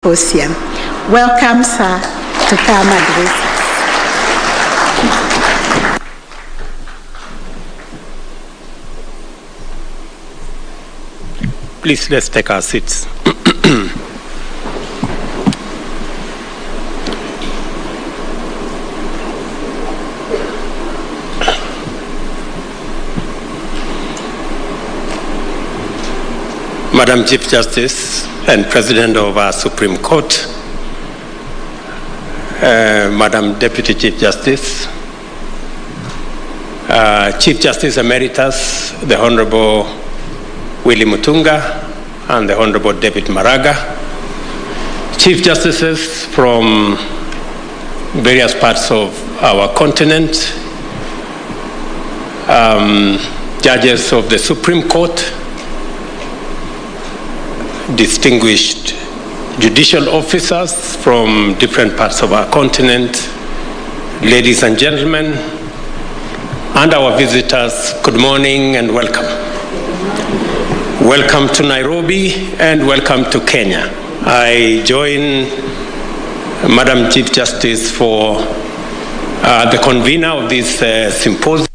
Symposium. Welcome, sir, to come address. Please, let's take our seats. Madam Chief Justice and President of our Supreme Court, Madam Deputy Chief Justice, Chief Justice Emeritus, the Honorable William Ruto and the Honorable David Maraga, Chief Justices from various parts of our continent, judges of the Supreme Court, distinguished judicial officers from different parts of our continent, ladies and gentlemen, and our visitors, good morning and welcome. Welcome to Nairobi and welcome to Kenya. I join Madam Chief Justice for the convener of this symposium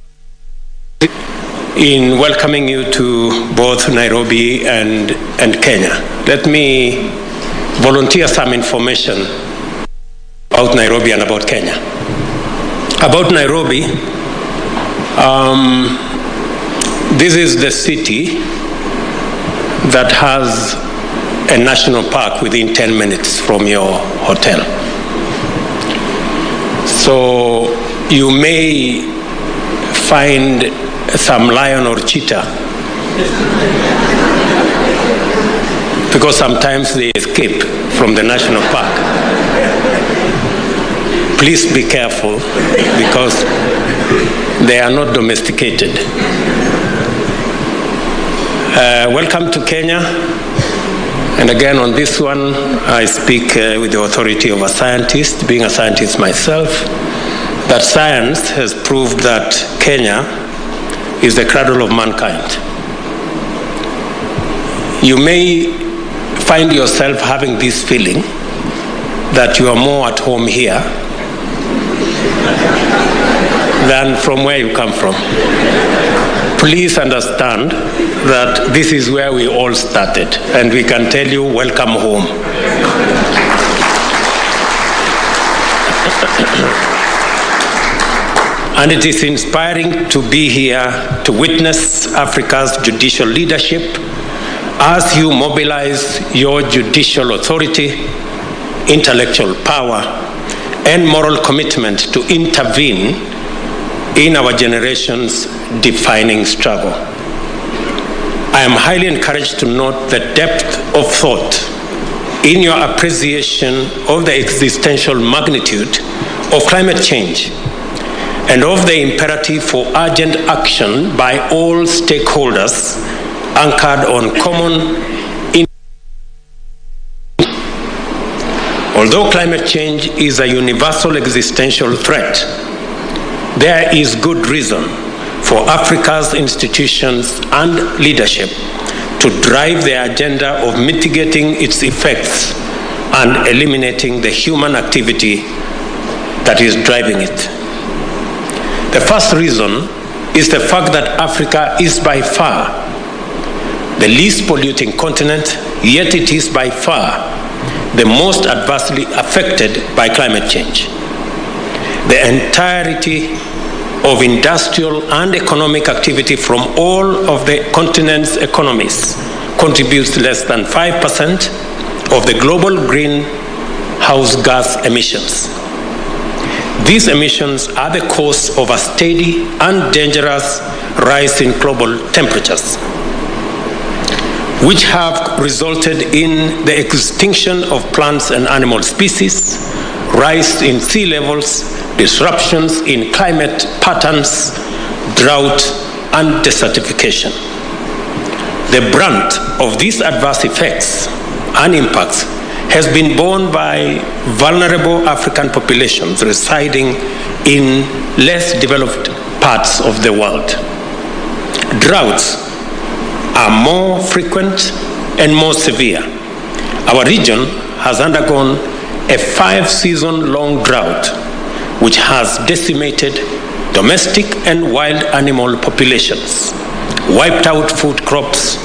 in welcoming you to both Nairobi and Kenya. Let me volunteer some information about Nairobi and about Kenya. About Nairobi, this is the city that has a national park within 10 minutes from your hotel. So you may find some lion or cheetah because sometimes they escape from the national park. Please be careful because they are not domesticated. Welcome to Kenya. And again, on this one, I speak with the authority of a scientist, being a scientist myself, that science has proved that Kenya is the cradle of mankind. You may find yourself having this feeling that you are more at home here than from where you come from. Please understand that this is where we all started, and we can tell you, welcome home. And it is inspiring to be here to witness Africa's judicial leadership as you mobilize your judicial authority, intellectual power, and moral commitment to intervene in our generation's defining struggle. I am highly encouraged to note the depth of thought in your appreciation of the existential magnitude of climate change and of the imperative for urgent action by all stakeholders anchored on common. Although climate change is a universal existential threat, there is good reason for Africa's institutions and leadership to drive the agenda of mitigating its effects and eliminating the human activity that is driving it. The first reason is the fact that Africa is by far the least polluting continent, yet it is by far the most adversely affected by climate change. The entirety of industrial and economic activity from all of the continent's economies contributes less than 5% of the global greenhouse gas emissions. These emissions are the cause of a steady and dangerous rise in global temperatures, which have resulted in the extinction of plants and animal species, rise in sea levels, disruptions in climate patterns, drought, and desertification. The brunt of these adverse effects and impacts has been borne by vulnerable African populations residing in less developed parts of the world. Droughts are more frequent and more severe. Our region has undergone a 5-season-long drought, which has decimated domestic and wild animal populations, wiped out food crops,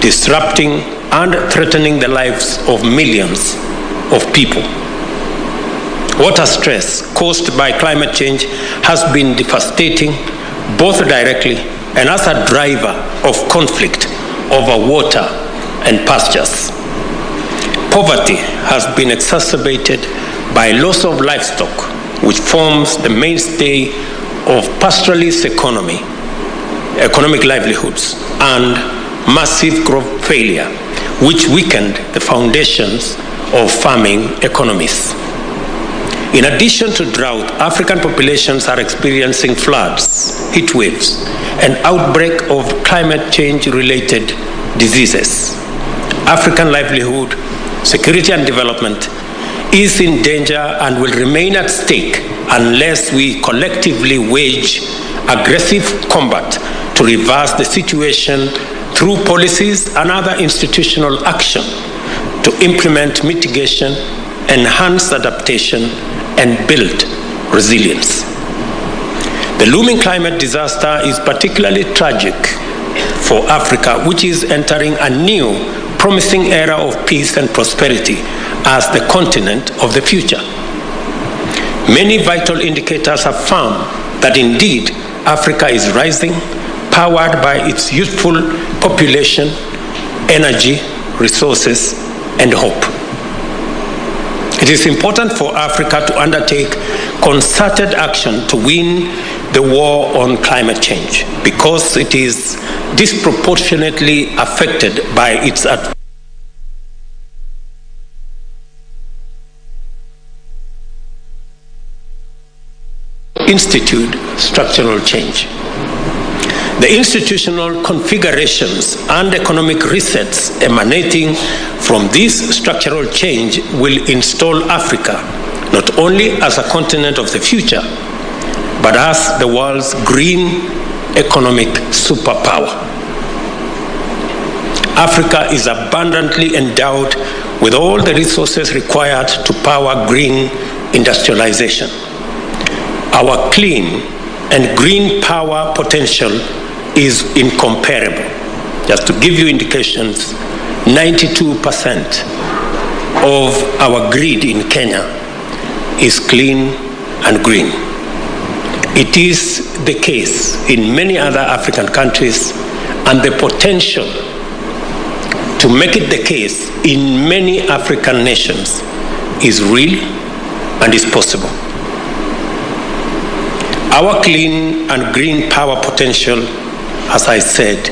disrupting and threatening the lives of millions of people. Water stress caused by climate change has been devastating, both directly and as a driver of conflict over water and pastures. Poverty has been exacerbated by loss of livestock, which forms the mainstay of pastoralist economic livelihoods, and massive crop failure, which weakened the foundations of farming economies. In addition to drought, African populations are experiencing floods, heat waves, and outbreak of climate change-related diseases. African livelihood, security and development is in danger and will remain at stake unless we collectively wage aggressive combat to reverse the situation through policies and other institutional action to implement mitigation, enhance adaptation, and build resilience. The looming climate disaster is particularly tragic for Africa, which is entering a new, promising era of peace and prosperity as the continent of the future. Many vital indicators affirm that indeed Africa is rising, powered by its youthful population, energy, resources, and hope. It is important for Africa to undertake concerted action to win the war on climate change because it is disproportionately affected by its institute structural change. The institutional configurations and economic resets emanating from this structural change will install Africa not only as a continent of the future, but as the world's green economic superpower. Africa is abundantly endowed with all the resources required to power green industrialization. Our clean and green power potential is incomparable. Just to give you indications, 92% of our grid in Kenya is clean and green. It is the case in many other African countries, and the potential to make it the case in many African nations is real and is possible. Our clean and green power potential, as I said,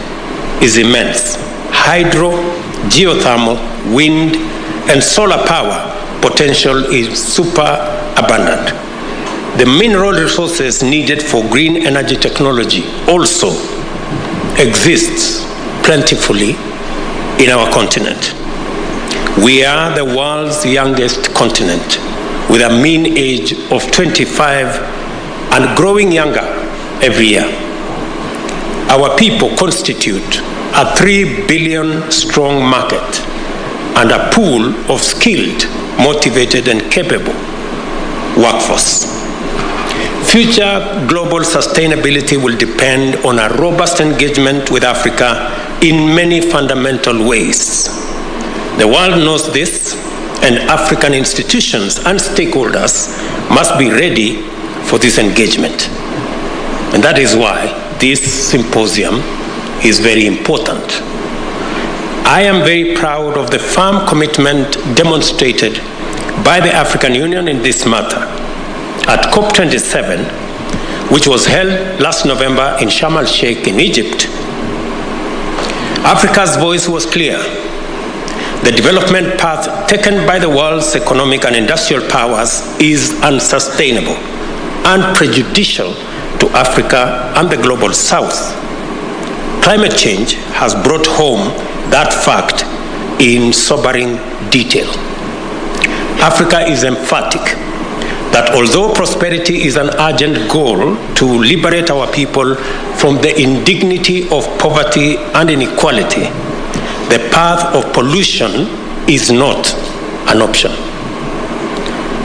is immense. Hydro, geothermal, wind, and solar power potential is super abundant. The mineral resources needed for green energy technology also exists plentifully in our continent. We are the world's youngest continent, with a mean age of 25 and growing younger every year. Our people constitute a 3 billion strong market and a pool of skilled, motivated, and capable workforce. Future global sustainability will depend on a robust engagement with Africa in many fundamental ways. The world knows this, and African institutions and stakeholders must be ready for this engagement. And that is why this symposium is very important. I am very proud of the firm commitment demonstrated by the African Union in this matter. At COP27, which was held last November in Sharm el-Sheikh in Egypt, Africa's voice was clear. The development path taken by the world's economic and industrial powers is unsustainable and prejudicial to Africa and the global South. Climate change has brought home that fact in sobering detail. Africa is emphatic that although prosperity is an urgent goal to liberate our people from the indignity of poverty and inequality, the path of pollution is not an option.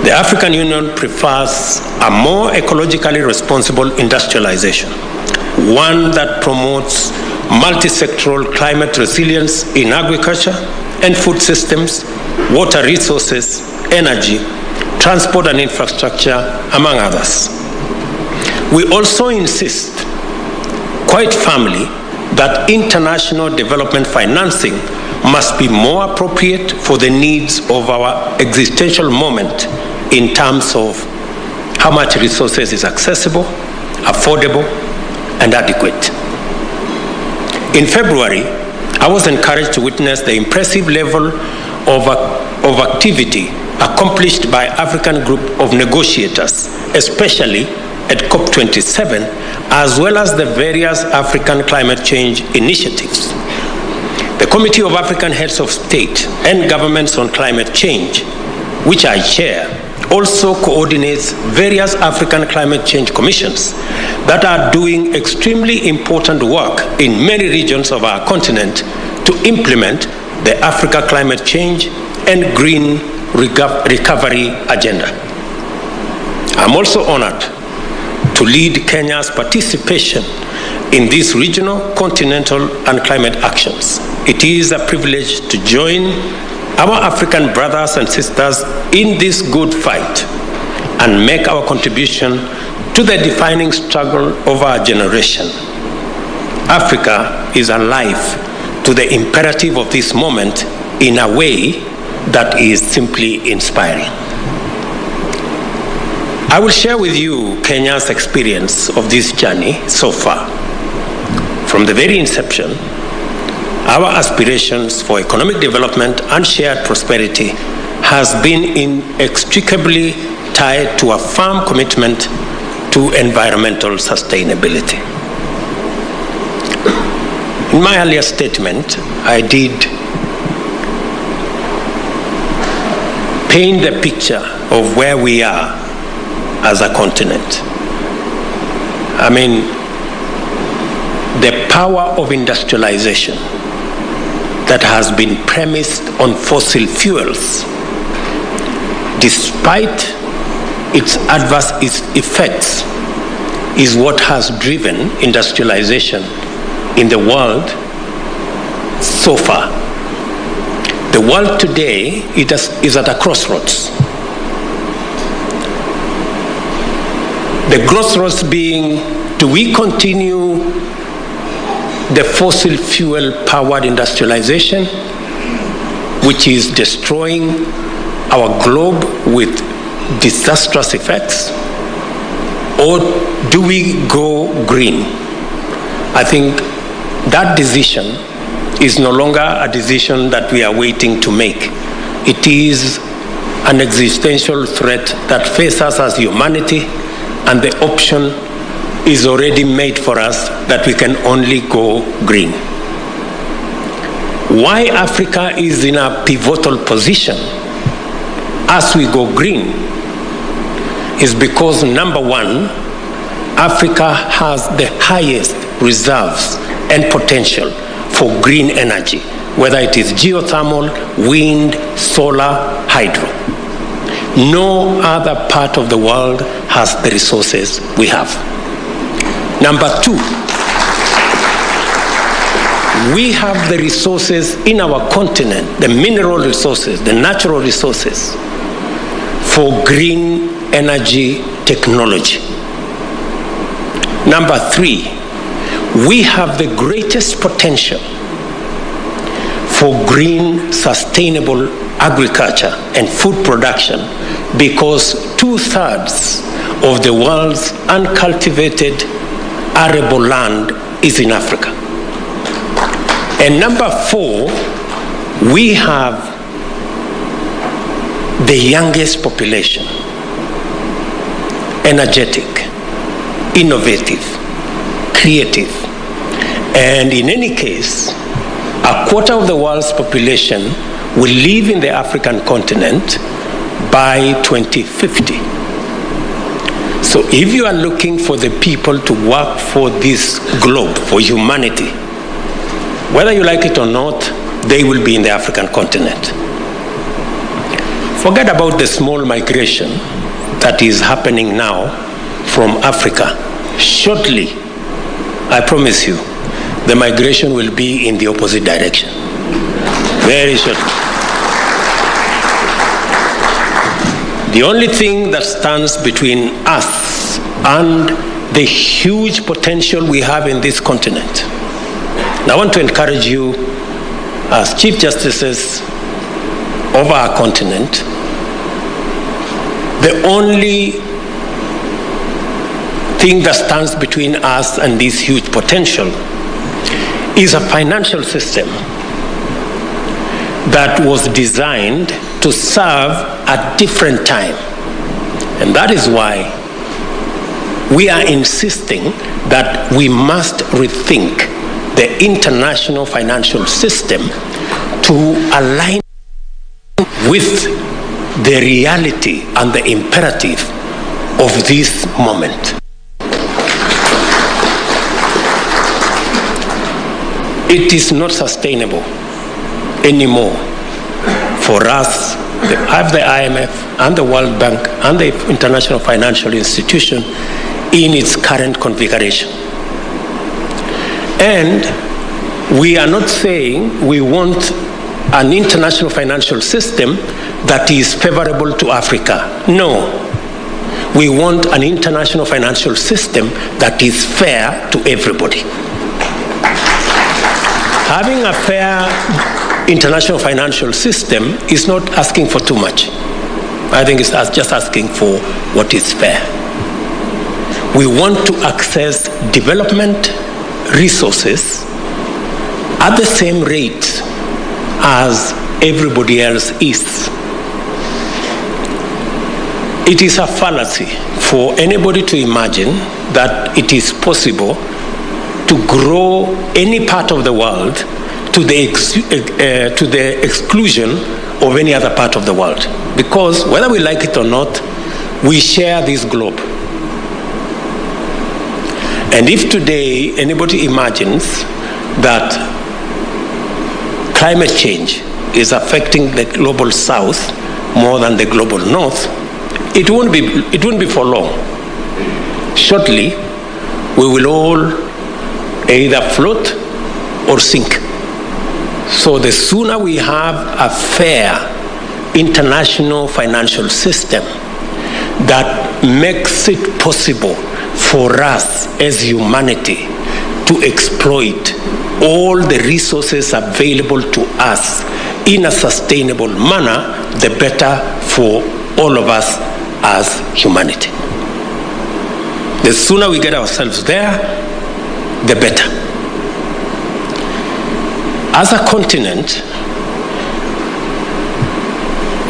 The African Union prefers a more ecologically responsible industrialization, one that promotes multi-sectoral climate resilience in agriculture and food systems, water resources, energy, transport and infrastructure, among others. We also insist, quite firmly, that international development financing must be more appropriate for the needs of our existential moment in terms of how much resources is accessible, affordable, and adequate. In February, I was encouraged to witness the impressive level of activity accomplished by African group of negotiators, especially at COP27, as well as the various African climate change initiatives. The Committee of African Heads of State and Governments on Climate Change, which I chair, also coordinates various African climate change commissions that are doing extremely important work in many regions of our continent to implement the Africa climate change and green recovery agenda. I'm also honored to lead Kenya's participation in these regional, continental, and climate actions. It is a privilege to join our African brothers and sisters in this good fight and make our contribution to the defining struggle of our generation. Africa is alive to the imperative of this moment in a way that is simply inspiring. I will share with you Kenya's experience of this journey so far. From the very inception, our aspirations for economic development and shared prosperity has been inextricably tied to a firm commitment to environmental sustainability. In my earlier statement, I did paint the picture of where we are as a continent. I mean, the power of industrialization that has been premised on fossil fuels, despite its adverse effects, is what has driven industrialization in the world so far. The world today is at a crossroads. The crossroads being, do we continue the fossil fuel powered industrialization, which is destroying our globe with disastrous effects, or do we go green? I think that decision is no longer a decision that we are waiting to make. It is an existential threat that faces us as humanity, and the option is already made for us that we can only go green. Why Africa is in a pivotal position as we go green is because, number one, Africa has the highest reserves and potential for green energy, whether it is geothermal, wind, solar, hydro. No other part of the world has the resources we have. Number two, we have the resources in our continent, the mineral resources, the natural resources, for green energy technology. Number three, we have the greatest potential for green, sustainable agriculture and food production because 2/3 of the world's uncultivated arable land is in Africa. And number four, we have the youngest population, energetic, innovative, creative, and in any case, 1/4 of the world's population will live in the African continent by 2050. So if you are looking for the people to work for this globe, for humanity, whether you like it or not, they will be in the African continent. Forget about the small migration that is happening now from Africa. Shortly, I promise you, the migration will be in the opposite direction. Very shortly. The only thing that stands between us and the huge potential we have in this continent. And I want to encourage you as Chief Justices of our continent, the only thing that stands between us and this huge potential is a financial system that was designed to serve a different time. And that is why we are insisting that we must rethink the international financial system to align with the reality and the imperative of this moment. It is not sustainable anymore for us to have the IMF and the World Bank and the International Financial Institution in its current configuration. And we are not saying we want an international financial system that is favorable to Africa. No. We want an international financial system that is fair to everybody. Having a fair international financial system is not asking for too much. I think it's just asking for what is fair. We want to access development resources at the same rate as everybody else is. It is a fallacy for anybody to imagine that it is possible to grow any part of the world to the exclusion of any other part of the world. Because whether we like it or not, we share this globe. And if today anybody imagines that climate change is affecting the global south more than the global north, it won't be for long. Shortly, we will all either float or sink. So the sooner we have a fair international financial system that makes it possible for us as humanity to exploit all the resources available to us in a sustainable manner, the better for all of us as humanity. The sooner we get ourselves there, the better. As a continent,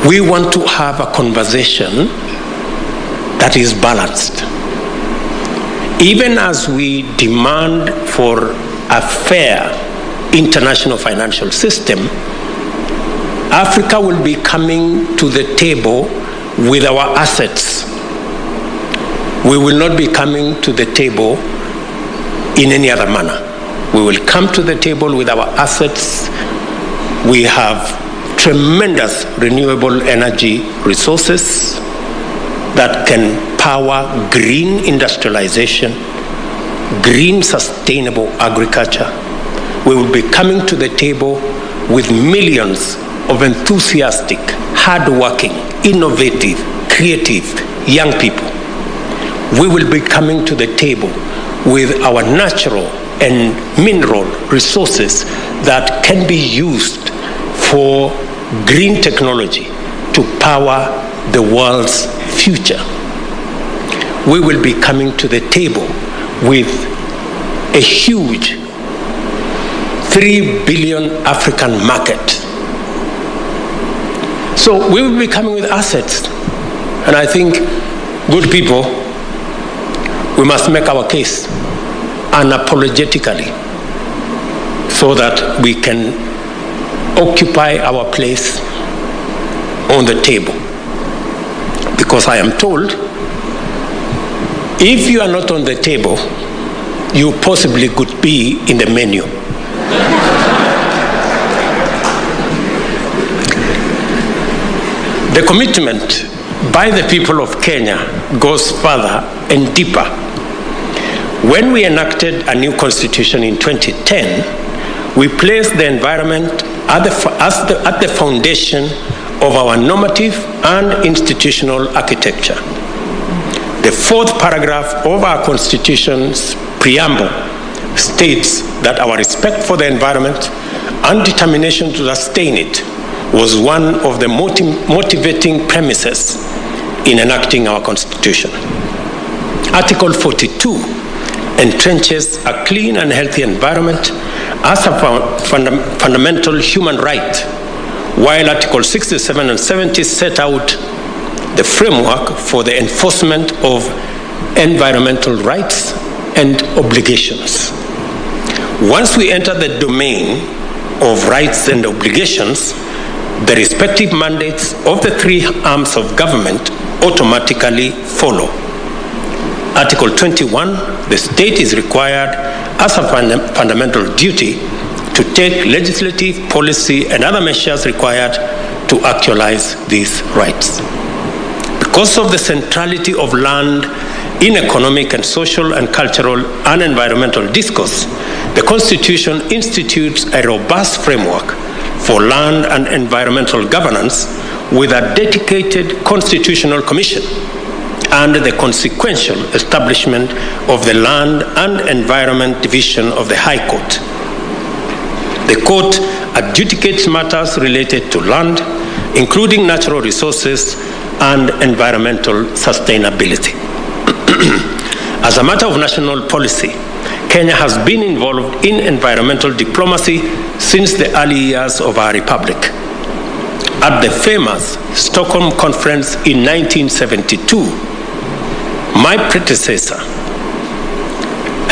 we want to have a conversation that is balanced. Even as we demand for a fair international financial system, Africa will be coming to the table with our assets. We will not be coming to the table in any other manner. We will come to the table with our assets. We have tremendous renewable energy resources that can power green industrialization, green sustainable agriculture. We will be coming to the table with millions of enthusiastic, hardworking, innovative, creative young people. We will be coming to the table with our natural and mineral resources that can be used for green technology to power the world's future. We will be coming to the table with a huge 3 billion African market. So we will be coming with assets. And I think, good people, we must make our case unapologetically so that we can occupy our place on the table. Because I am told, if you are not on the table, you possibly could be in the menu. The commitment by the people of Kenya goes further and deeper. When we enacted a new constitution in 2010, we placed the environment at the foundation of our normative and institutional architecture. The fourth paragraph of our Constitution's preamble states that our respect for the environment and determination to sustain it was one of the motivating premises in enacting our Constitution. Article 42 entrenches a clean and healthy environment as a fundamental human right, while Article 67 and 70 set out the framework for the enforcement of environmental rights and obligations. Once we enter the domain of rights and obligations, the respective mandates of the three arms of government automatically follow. Article 21, the state is required as a fundamental duty to take legislative, policy, and other measures required to actualize these rights. Because of the centrality of land in economic and social and cultural and environmental discourse, the Constitution institutes a robust framework for land and environmental governance with a dedicated constitutional commission and the consequential establishment of the Land and Environment Division of the High Court. The court adjudicates matters related to land, including natural resources and environmental sustainability. As a matter of national policy, Kenya has been involved in environmental diplomacy since the early years of our republic. At the famous Stockholm Conference in 1972, my predecessor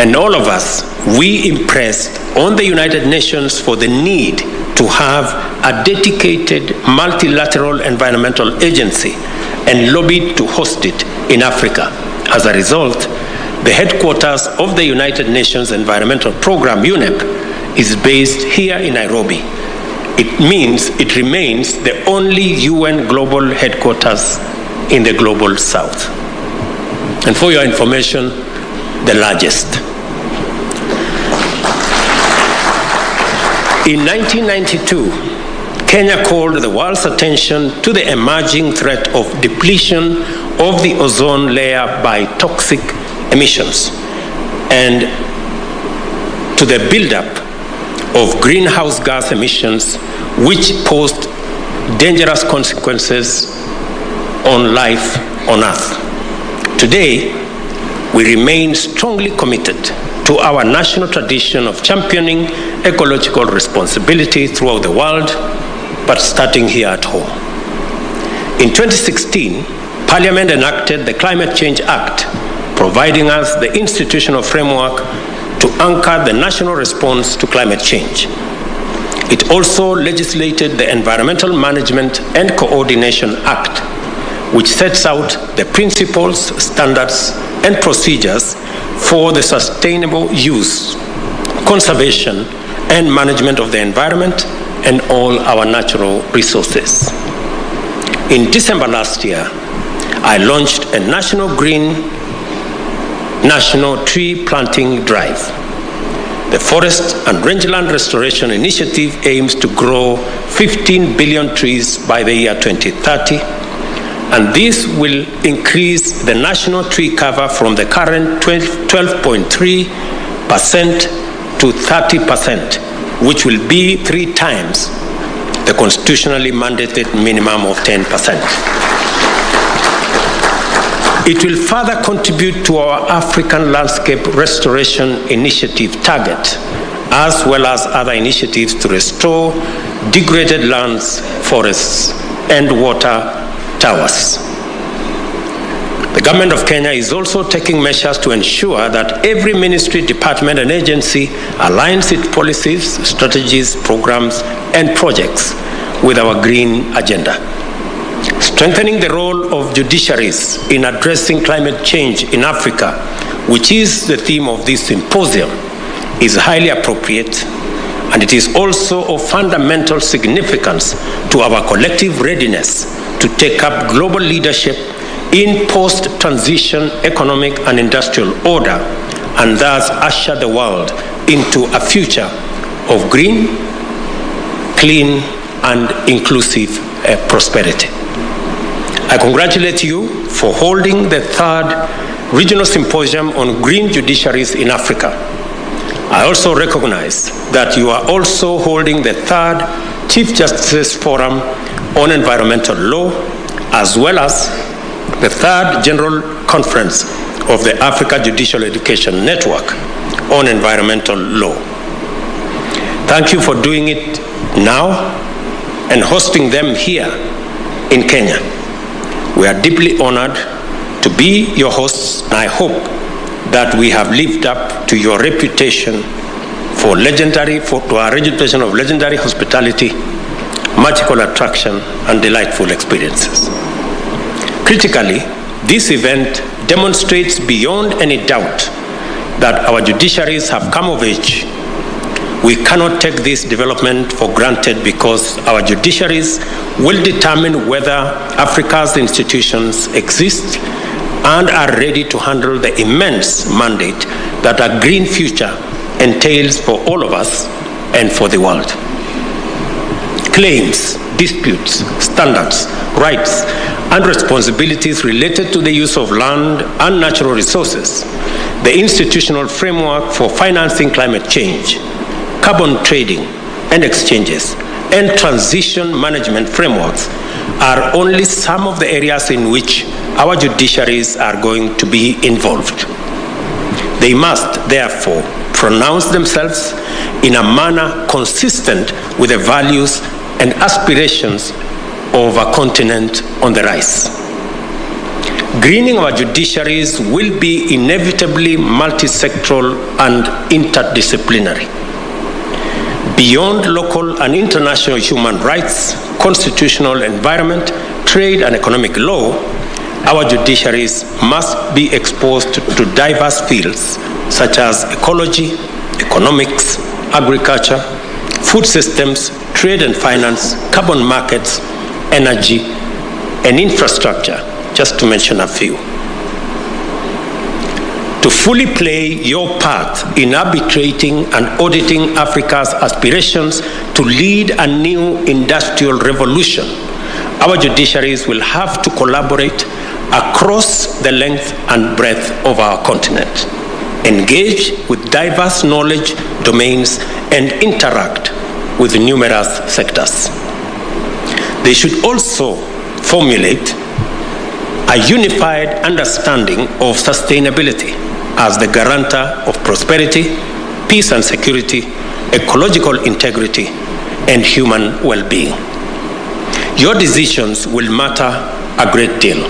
and all of us, we impressed on the United Nations for the need to have a dedicated multilateral environmental agency and lobbied to host it in Africa. As a result, the headquarters of the United Nations Environmental Program, UNEP, is based here in Nairobi. It remains the only UN global headquarters in the global south. And for your information, the largest. In 1992, Kenya called the world's attention to the emerging threat of depletion of the ozone layer by toxic emissions and to the buildup of greenhouse gas emissions, which posed dangerous consequences on life on Earth. Today, we remain strongly committed to our national tradition of championing ecological responsibility throughout the world, but starting here at home. In 2016, Parliament enacted the Climate Change Act, providing us the institutional framework to anchor the national response to climate change. It also legislated the Environmental Management and Coordination Act, which sets out the principles, standards, and procedures for the sustainable use, conservation, and management of the environment and all our natural resources. In December last year, I launched a national tree planting drive. The Forest and Rangeland Restoration Initiative aims to grow 15 billion trees by the year 2030, and this will increase the national tree cover from the current 12.3% to 30%, which will be 3 times the constitutionally mandated minimum of 10%. It will further contribute to our African Landscape Restoration Initiative target, as well as other initiatives to restore degraded lands, forests, and water towers. The government of Kenya is also taking measures to ensure that every ministry, department, and agency aligns its policies, strategies, programs, and projects with our green agenda. Strengthening the role of judiciaries in addressing climate change in Africa, which is the theme of this symposium, is highly appropriate, and it is also of fundamental significance to our collective readiness to take up global leadership in post-transition economic and industrial order, and thus usher the world into a future of green, clean, and inclusive prosperity. I congratulate you for holding the 3rd Regional Symposium on Green Judiciaries in Africa. I also recognize that you are also holding the 3rd Chief Justice Forum on Environmental Law, as well as the 3rd General Conference of the Africa Judicial Education Network on Environmental Law. Thank you for doing it now and hosting them here in Kenya. We are deeply honored to be your hosts, and I hope that we have lived up to your reputation to our reputation of legendary hospitality, magical attraction, and delightful experiences. Critically, this event demonstrates beyond any doubt that our judiciaries have come of age. We cannot take this development for granted because our judiciaries will determine whether Africa's institutions exist and are ready to handle the immense mandate that a green future entails for all of us and for the world. Claims, disputes, standards, rights, and responsibilities related to the use of land and natural resources, the institutional framework for financing climate change, carbon trading and exchanges, and transition management frameworks are only some of the areas in which our judiciaries are going to be involved. They must, therefore, pronounce themselves in a manner consistent with the values and aspirations of a continent on the rise. Greening our judiciaries will be inevitably multi-sectoral and interdisciplinary. Beyond local and international human rights, constitutional environment, trade, and economic law, our judiciaries must be exposed to diverse fields such as ecology, economics, agriculture, food systems, trade and finance, carbon markets, energy, and infrastructure, just to mention a few. To fully play your part in arbitrating and auditing Africa's aspirations to lead a new industrial revolution, our judiciaries will have to collaborate across the length and breadth of our continent, engage with diverse knowledge domains, and interact with numerous sectors. They should also formulate a unified understanding of sustainability as the guarantor of prosperity, peace and security, ecological integrity, and human well-being. Your decisions will matter a great deal.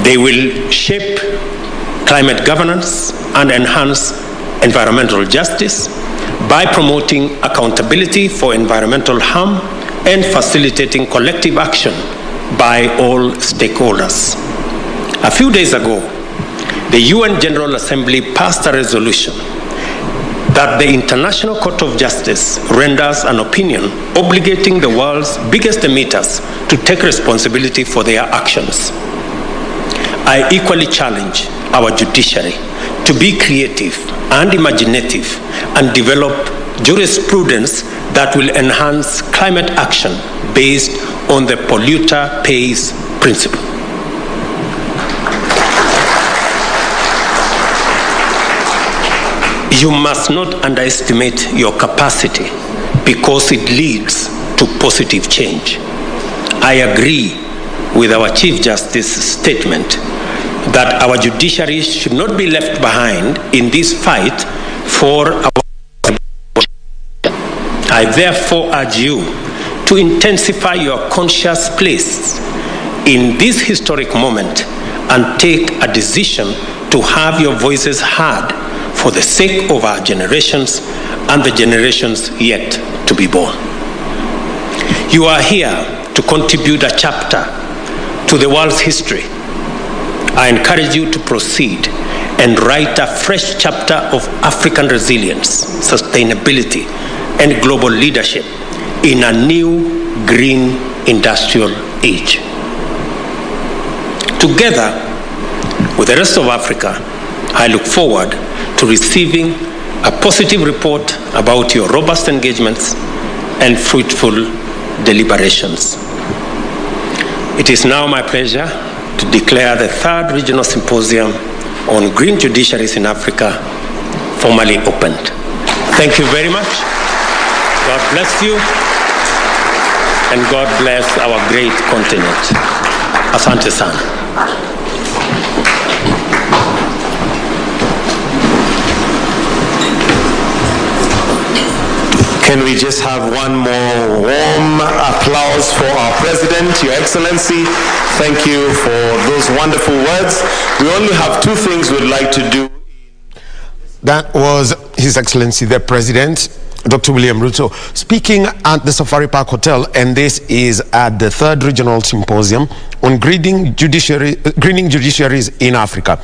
They will shape climate governance and enhance environmental justice by promoting accountability for environmental harm and facilitating collective action by all stakeholders. A few days ago, the UN General Assembly passed a resolution that the International Court of Justice renders an opinion obligating the world's biggest emitters to take responsibility for their actions. I equally challenge our judiciary to be creative and imaginative and develop jurisprudence that will enhance climate action based on the polluter pays principle. You must not underestimate your capacity because it leads to positive change. I agree with our Chief Justice's statement that our judiciary should not be left behind in this fight for our. I therefore urge you to intensify your conscious place in this historic moment and take a decision to have your voices heard for the sake of our generations and the generations yet to be born. You are here to contribute a chapter to the world's history. I encourage you to proceed and write a fresh chapter of African resilience, sustainability, and global leadership in a new green industrial age. Together with the rest of Africa, I look forward to receiving a positive report about your robust engagements and fruitful deliberations. It is now my pleasure to declare the 3rd Regional Symposium on Green Judiciaries in Africa formally opened. Thank you very much. God bless you, and God bless our great continent. Asante sana. Can we just have one more warm applause for our President, Your Excellency? Thank you for those wonderful words. We only have 2 things we'd like to do. That was His Excellency, the President, Dr. William Ruto, speaking at the Safari Park Hotel, and this is at the 3rd Regional Symposium on greening judiciaries in Africa.